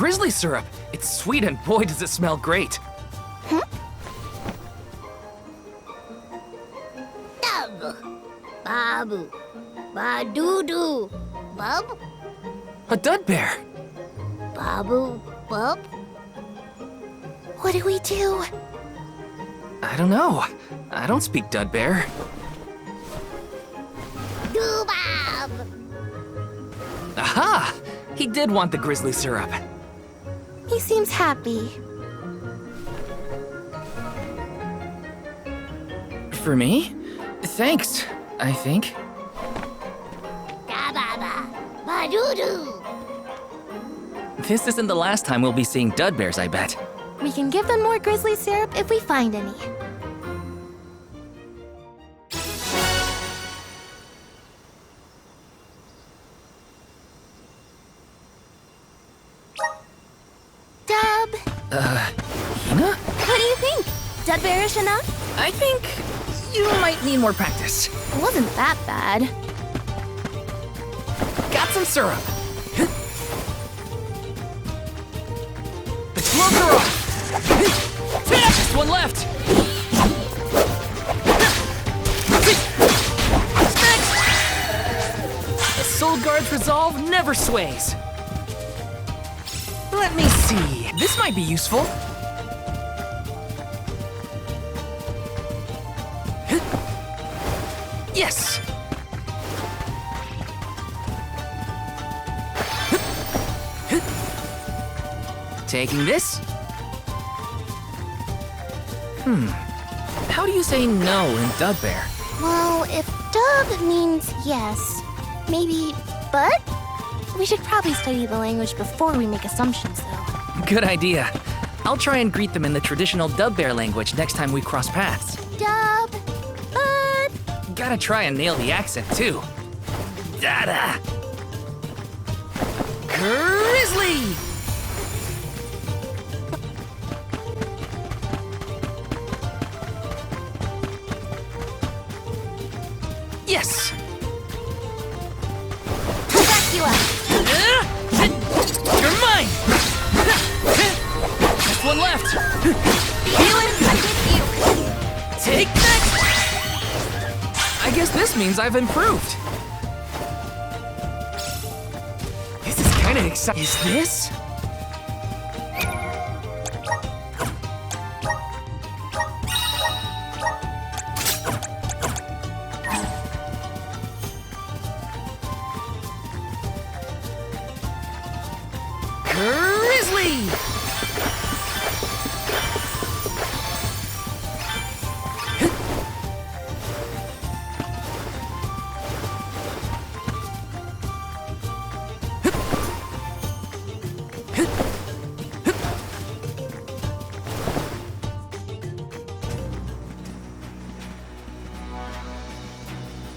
grizzly syrup. It's sweet and boy does it smell great. Dub. Babu. Ba-doo-doo. Bub. A dud bear. Babu. Bub. What do we do? I don't know. I don't speak dud bear. Doo-bab. Aha! He did want the grizzly syrup. He seems happy. For me? Thanks, I think. Da-ba-ba. Ba-doo-doo. This isn't the last time we'll be seeing dud bears, I bet. We can give them more grizzly syrup if we find any. Dub! Hina? What do you think? Dud bearish enough? I think you might need more practice. It wasn't that bad. Got some syrup. The gloves are off. Just one left. The Soul Guard's resolve never sways. Let me see. This might be useful. Yes. Taking this. How do you say no in dud bear? Well, if dub means yes, maybe but? We should probably study the language before we make assumptions, though. Good idea. I'll try and greet them in the traditional dub bear language next time we cross paths. Dub, but... Gotta try and nail the accent, too. Dada! Grizzly! Yes! Back you up! You're mine! Just one left! Feeling I'm with you! Take that! I guess this means I've improved. This is kinda exciting. Is this? Grizzly!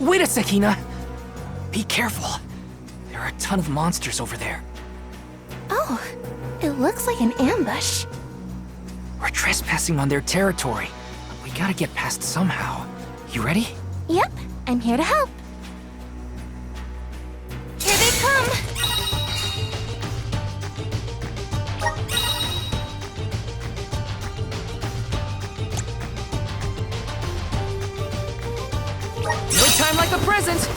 Wait a sec, Hina. Be careful. There are a ton of monsters over there. Oh, it looks like an ambush. We're trespassing on their territory. We gotta get past somehow. You ready? Yep, I'm here to help. Here they come! No time like the present!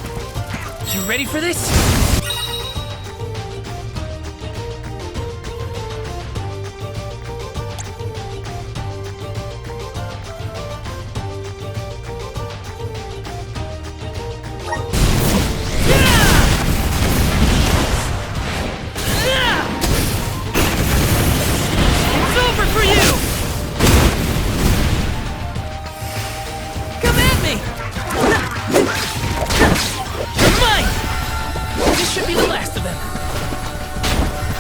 You ready for this? It's over for you! Come at me! You're mine! This should be the last of them.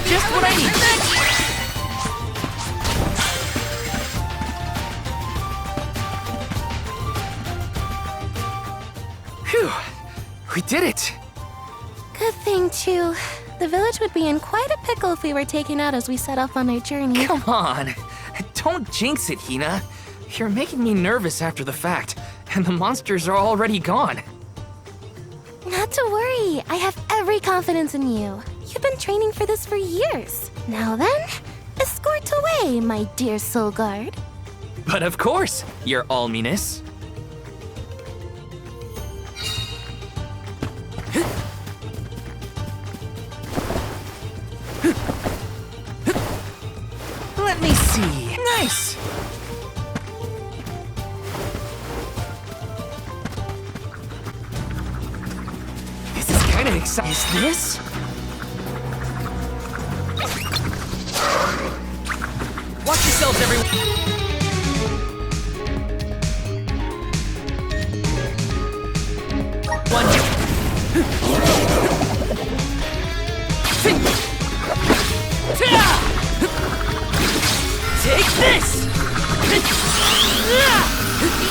Just what I need. Phew! We did it! Good thing, too. The village would be in quite a pickle if we were taken out as we set off on our journey. Come on! Don't jinx it, Hina. You're making me nervous after the fact, and the monsters are already gone. Not to worry. I have every confidence in you. You've been training for this for years. Now then, escort away, my dear soul guard. But of course, your alminess. Let me see. Nice! This is kind of exciting. Is this? Watch yourselves, everyone. Take this!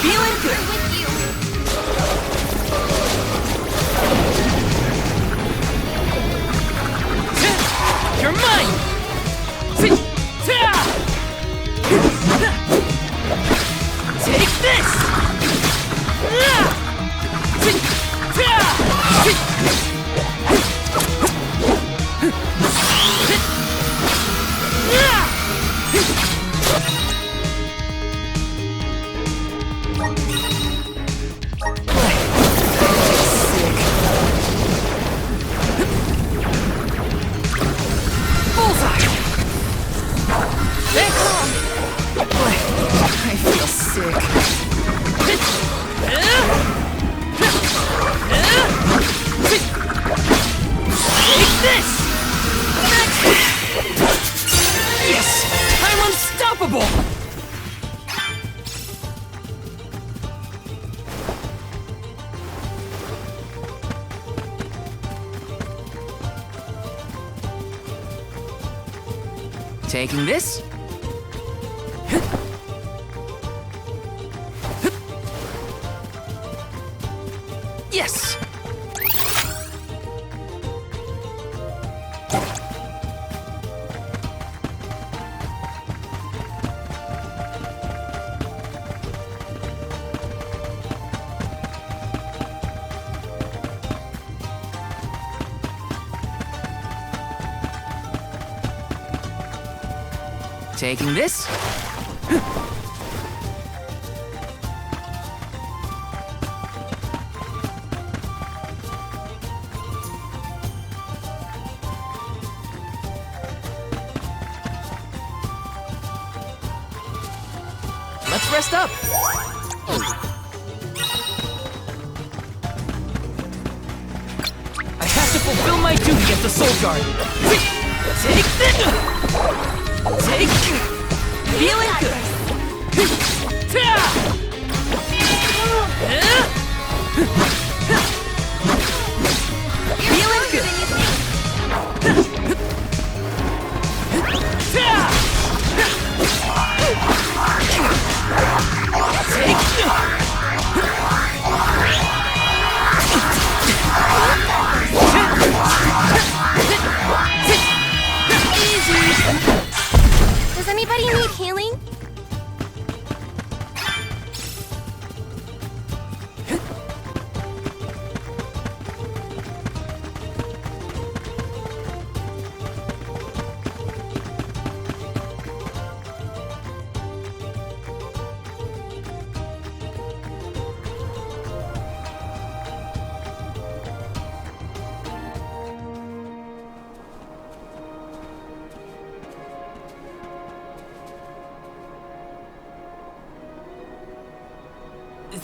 Feeling good. You're mine! Take this! I feel sick. Take this! Yes! I'm unstoppable! Taking this? Yes! Taking this? Let's rest up. I have to fulfill my duty as the Soul Guard. Take this! Take, feeling good. Feeling good. Does anybody need healing?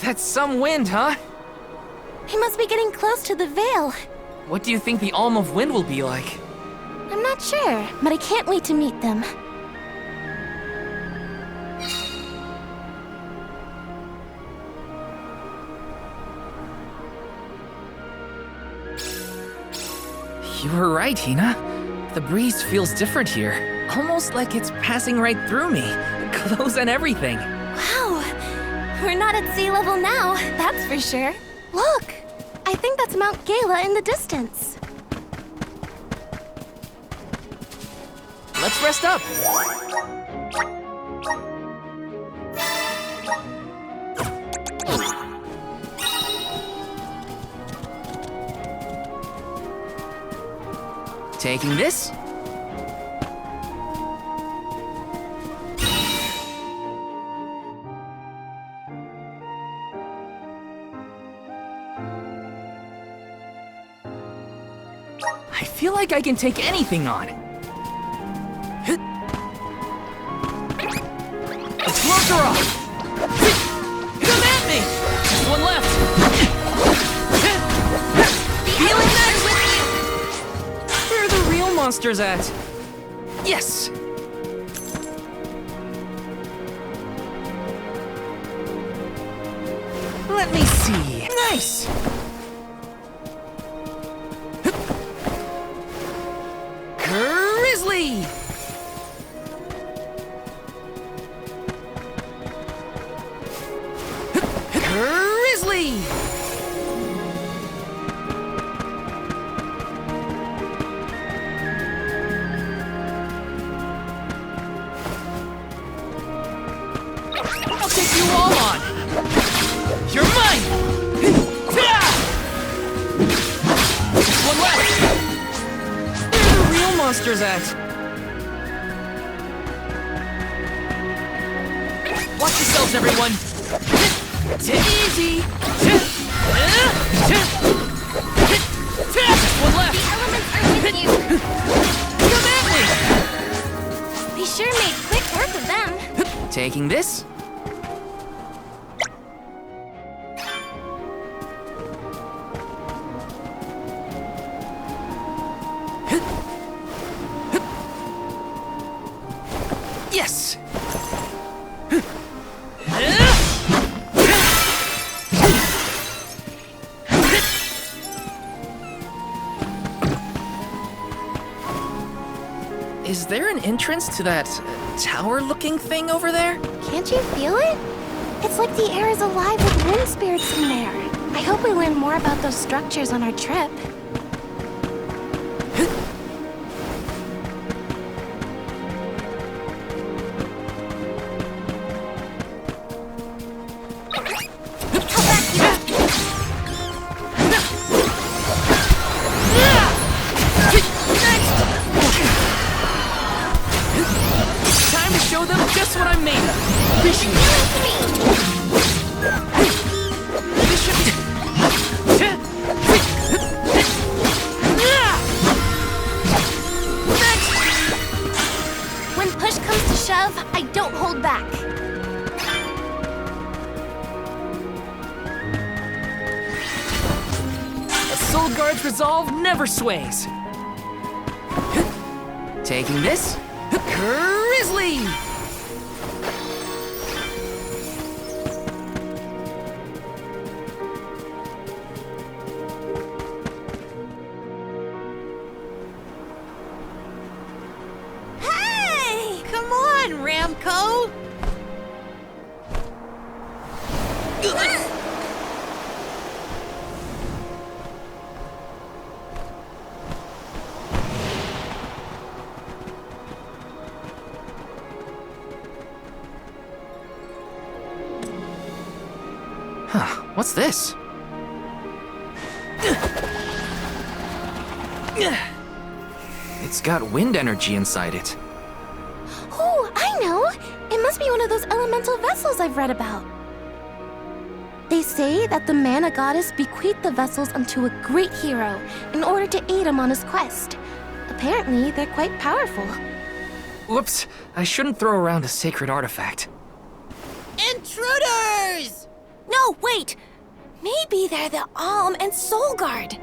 That's some wind, huh? He must be getting close to the veil. What do you think the Alm of Wind will be like? I'm not sure, but I can't wait to meet them. You were right, Hina. The breeze feels different here. Almost like it's passing right through me. Clothes and everything. Wow! We're not at sea level now, that's for sure. Look! I think that's Mount Gala in the distance. Let's rest up. Taking this? I feel like I can take anything on. Let's close her off! Come at me! Just one left! Feeling that? Where are the real monsters at? Yes! Let me see. Nice! Grizzly! Grizzly! I'll take you all on! You're mine! One left! Where are the real monsters at? Watch yourselves, everyone! Take it easy! One left! The elements are with you. Come at me! We sure made quick work of them. Taking this? Yes! Is there an entrance to that tower-looking thing over there? Can't you feel it? It's like the air is alive with wind spirits in there. I hope we learn more about those structures on our trip. Time to show them just what I'm made of. This should When push comes to shove, I don't hold back. A soul guard's resolve never sways. Taking this? Grizzly! Hey! Come on, Ramco! Huh, what's this? It's got wind energy inside it. Oh, I know! It must be one of those elemental vessels I've read about. They say that the mana goddess bequeathed the vessels unto a great hero in order to aid him on his quest. Apparently, they're quite powerful. Whoops, I shouldn't throw around a sacred artifact. Intruders! No, wait! Maybe they're the Alm and Soul Guard.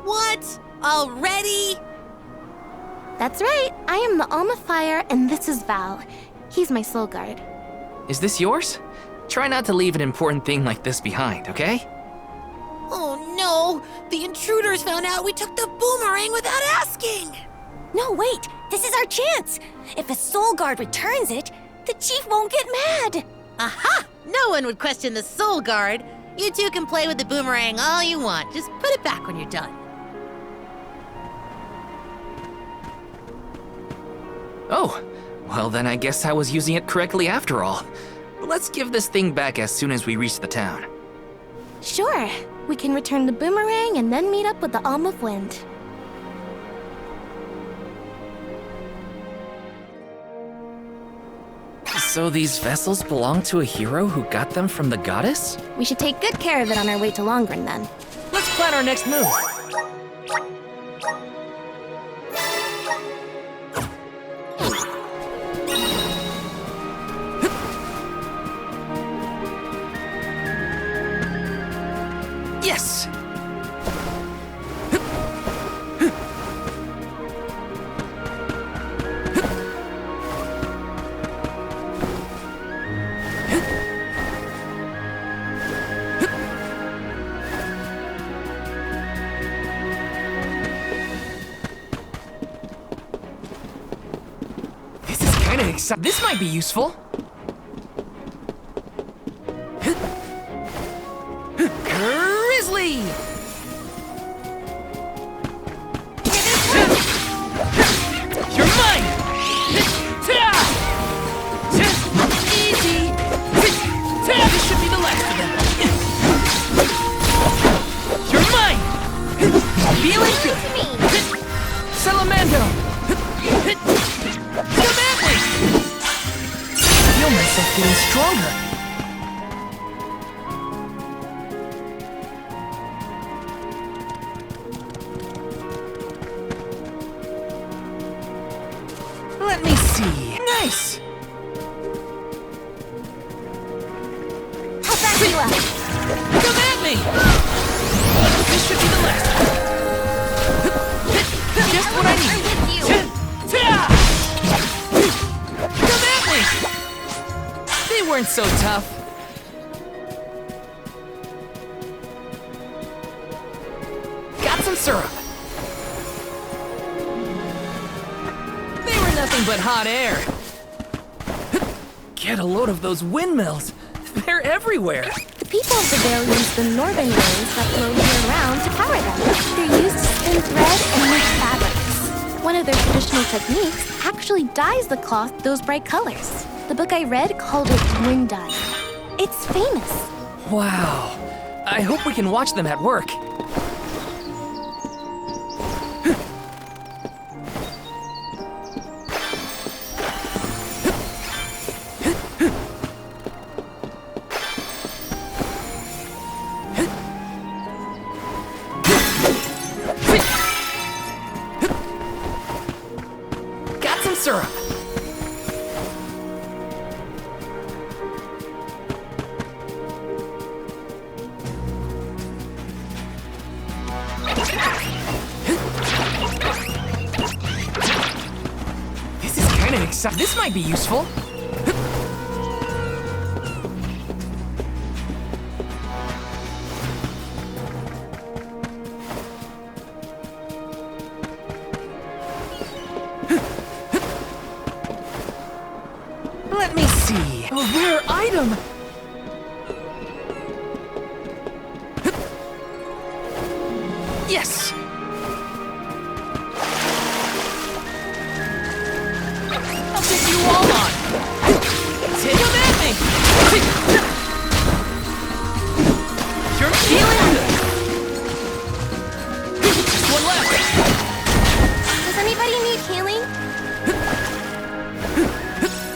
What? Already? That's right. I am the Alm of Fire, and this is Val. He's my Soul Guard. Is this yours? Try not to leave an important thing like this behind, okay? Oh no! The intruders found out we took the boomerang without asking! No, wait! This is our chance! If a Soul Guard returns it, the Chief won't get mad! Aha! No one would question the Soul Guard. You two can play with the boomerang all you want. Just put it back when you're done. Oh, well then I guess I was using it correctly after all. Let's give this thing back as soon as we reach the town. Sure. We can return the boomerang and then meet up with the Alm of Wind. So these vessels belong to a hero who got them from the goddess? We should take good care of it on our way to Longren then. Let's plan our next move. Yes! This is kinda exciting. This might be useful. Grizzly! You're mine! Easy! This should be the last of them. You're mine! Feeling good! Salamando! Come at me! I feel myself getting stronger. Let me see. Nice! How fast are you up? Come at me! This should be the last. Just what I need. I'm with you. Come at me! They weren't so tough. Got some syrup. They were nothing but hot air. Get a load of those windmills. They're everywhere. The people of the Vale use the northern rays that flow year-round to power them. They're used to spin thread and make fabrics. One of their traditional techniques actually dyes the cloth those bright colors. The book I read called it wind dye. It's famous. Wow. I hope we can watch them at work. Got some syrup. This is kind of exciting. This might be useful. Let me see. A rare item. Yes. I'll take you all on. Take 'em at me. You're feeling good. Just one left. Does anybody need healing?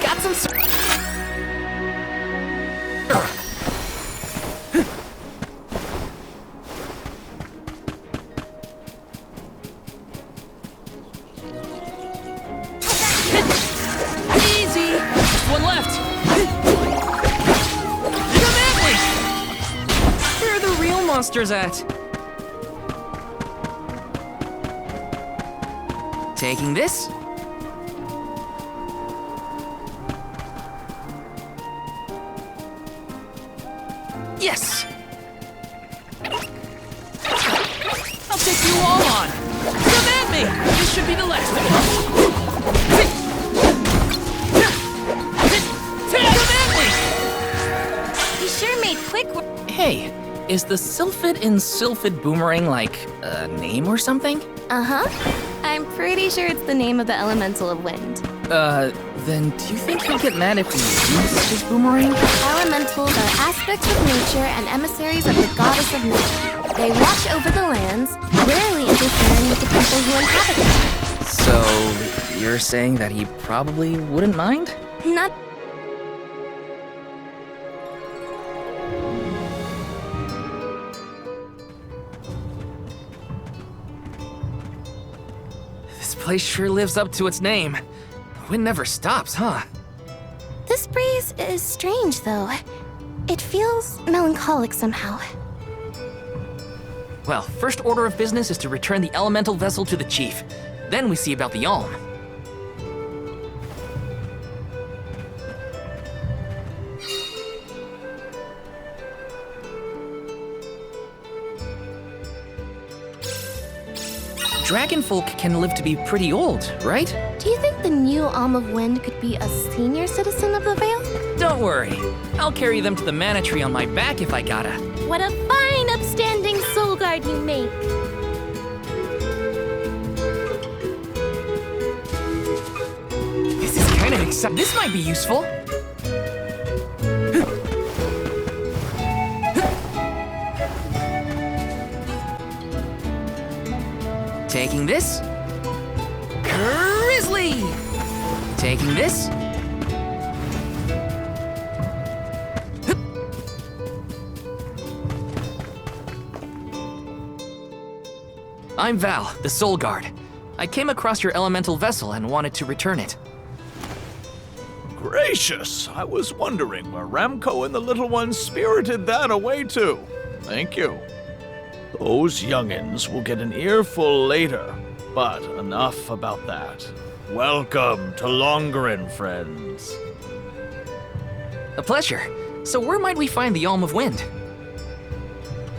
Got some. Easy. Just one left. Come at me. Where are the real monsters at? Taking this. Yes! I'll take you all on! Come at me! This should be the last of them! Come at me! You sure made quick work. Hey, is the Sylphid in Sylphid Boomerang like a name or something? Uh-huh. I'm pretty sure it's the name of the elemental of wind. Then do you think he'll get mad if we use his boomerang? Elementals are aspects of nature and emissaries of the goddess of night. They watch over the lands, rarely interfering with the people who inhabit them. So, you're saying that he probably wouldn't mind? Not place sure lives up to its name. The wind never stops, huh? This breeze is strange, though. It feels melancholic somehow. Well, first order of business is to return the elemental vessel to the chief. Then we see about the Alm. Dragonfolk can live to be pretty old, right? Do you think the new Alm of Wind could be a senior citizen of the Vale? Don't worry. I'll carry them to the mana tree on my back if I gotta. What a fine, upstanding soul guard you make! This is kind of exciting. This might be useful. Taking this. Grizzly! Taking this. I'm Val, the Soul Guard. I came across your elemental vessel and wanted to return it. Gracious! I was wondering where Ramco and the little ones spirited that away to. Thank you. Those youngins will get an earful later, but enough about that. Welcome to Longren, friends. A pleasure. So where might we find the Alm of Wind?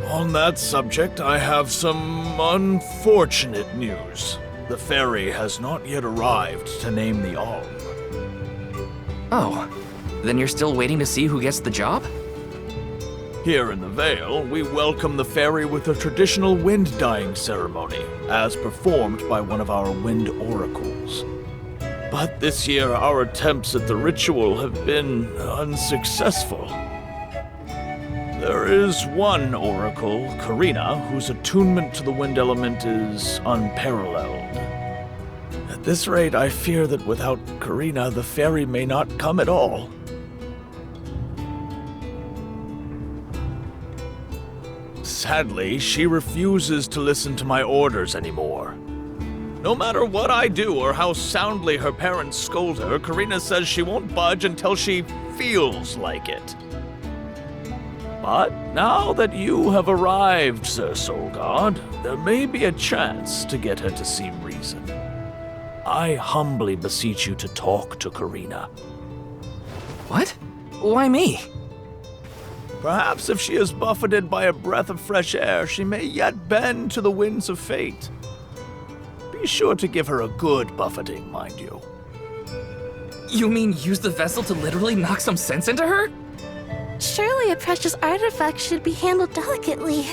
On that subject, I have some unfortunate news. The fairy has not yet arrived to name the Alm. Oh, then you're still waiting to see who gets the job? Here in the Vale, we welcome the fairy with a traditional wind-dyeing ceremony, as performed by one of our wind oracles. But this year, our attempts at the ritual have been unsuccessful. There is one oracle, Karina, whose attunement to the wind element is unparalleled. At this rate, I fear that without Karina, the fairy may not come at all. Sadly, she refuses to listen to my orders anymore. No matter what I do or how soundly her parents scold her, Karina says she won't budge until she feels like it. But now that you have arrived, Sir Soul God, there may be a chance to get her to see reason. I humbly beseech you to talk to Karina. What? Why me? Perhaps if she is buffeted by a breath of fresh air, she may yet bend to the winds of fate. Be sure to give her a good buffeting, mind you. You mean use the vessel to literally knock some sense into her? Surely a precious artifact should be handled delicately.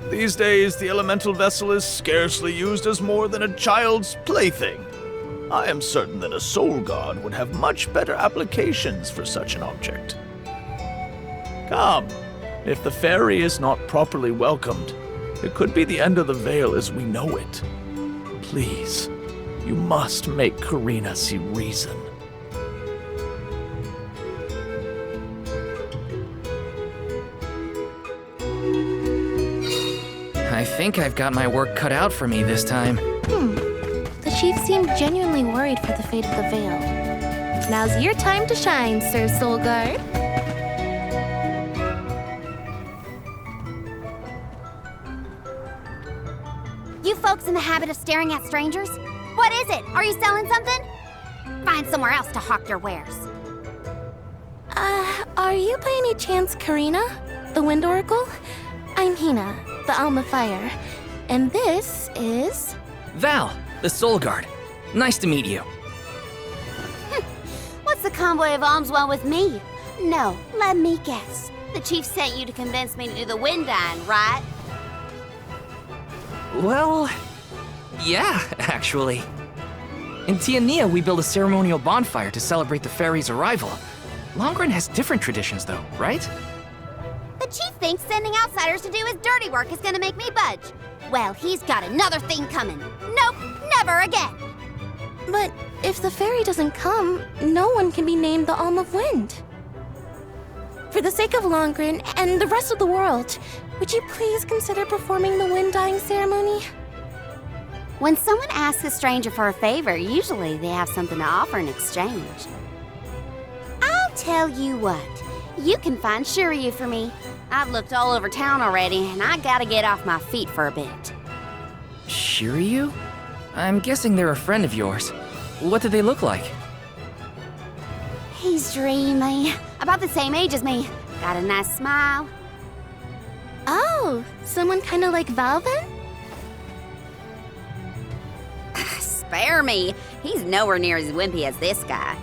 These days, the elemental vessel is scarcely used as more than a child's plaything. I am certain that a soul god would have much better applications for such an object. Come, if the fairy is not properly welcomed, it could be the end of the Vale as we know it. Please, you must make Karina see reason. I think I've got my work cut out for me this time. The chief seemed genuinely worried for the fate of the Vale. Now's your time to shine, Sir Soul Guard. You folks in the habit of staring at strangers? What is it? Are you selling something? Find somewhere else to hawk your wares. Are you by any chance Karina, the Wind Oracle? I'm Hina, the Alm of Fire, and this is... Val, the Soul Guard. Nice to meet you. What's the convoy of alms want with me? No, let me guess. The chief sent you to convince me to do the wind dyeing, right? Well, yeah, actually. In Tiania, we build a ceremonial bonfire to celebrate the fairy's arrival. Longren has different traditions, though, right? The chief thinks sending outsiders to do his dirty work is gonna make me budge. Well, he's got another thing coming. Nope, never again. But if the fairy doesn't come, no one can be named the Alm of Wind. For the sake of Longren and the rest of the world, would you please consider performing the wind dyeing ceremony? When someone asks a stranger for a favor, usually they have something to offer in exchange. I'll tell you what, you can find Shiryu for me. I've looked all over town already, and I gotta get off my feet for a bit. Shiryu? I'm guessing they're a friend of yours. What do they look like? He's dreamy, about the same age as me. Got a nice smile. Oh, someone kind of like Val then? Spare me, he's nowhere near as wimpy as this guy.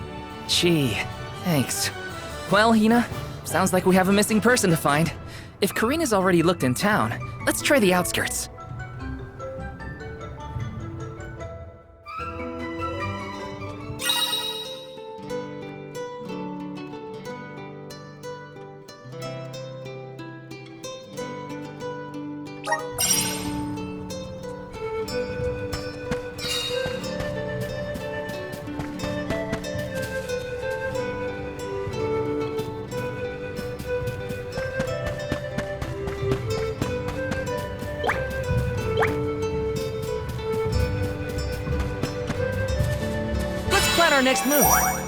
Gee, thanks. Well, Hina, sounds like we have a missing person to find. If Karina's already looked in town, let's try the outskirts. Plan our next move.